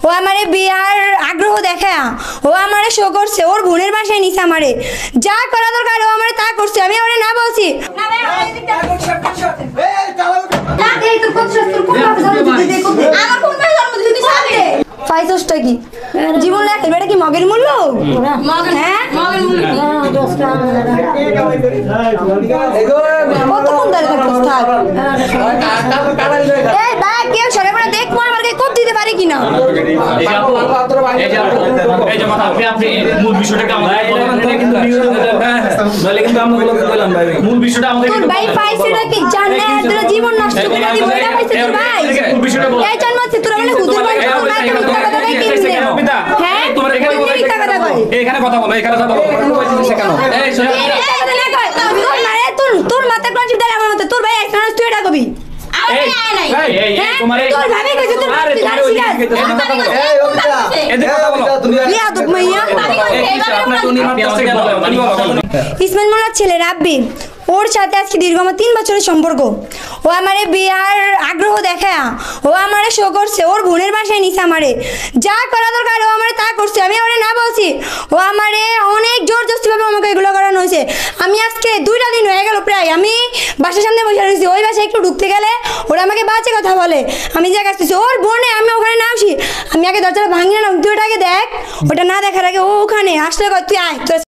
ও আমারে বিয়ার আগ্রহ দেখায় ও আমারে শো করছে, ওর বোনের বাসায় নিছে আমারে, যা করা দরকার ও আমারে তা করছে, আমি ওরে না বলছি। ফাইজটা কি জীবন লেখে বেটা কি মগের মূল্য? হ্যাঁ কতক্ষণ দাঁড়িয়ে থাকছিস? থাক এই ভাই কেউ সরে পড়ে দেখ মনে আমাকে কোপ দিতে পারি কিনা। মূল বিষয়টা মূল বিষয়টা আমাদের ভাই পাইছেটা কি জানে তোর জীবন নষ্ট করে দিব এটা পাইছে তোর ভাই এই জন্মতে তোর মানে হুজুর বলে তোর মাকে মিথ্যা কথা কই কিনছে? হ্যাঁ তোমার এখানে মিথ্যা কথা কই, এখানে কথা বলো, এখানে কথা বলো, কইছিস কেন? এই কথা না কই তোর মারে তোর মাথা কোন চিন্তা আমার মতে তোর ভাই একটা তুই এটা কবি ইসমাইল মোল্লার ছেলে রাব্বি, ওর সাথে আজকে দীর্ঘ 3 বছরের সম্পর্ক। ও আমারে বিয়ার আগ্রহ দেখায় ও আমারে শো করছে, ওর বোনের বাসায় নিছে আমারে, যা করা দরকার ও আমারে তা করছে, আমি ওরে না বলছি। ও আমারে অনেক জোর জবরদস্তিভাবে আমাকে এগুলো করানো হয়েছে। আমি আজকে 2টা দিন হয়ে গেল প্রায় আমি বাসার সামনে বসে রয়েছি, ওই বাসায় একটু ঢুকতে গেলে ওরা আমাকে বাজে কথা বলে, আমি যা কাছতেছি ওর বোনে আমি ওখানে না আসি, আমি আগে দরজাটা ভাঙি না, তুই ওটাকে দেখ, ওটা না দেখার আগে ও ওখানে আসলে তুই আয়।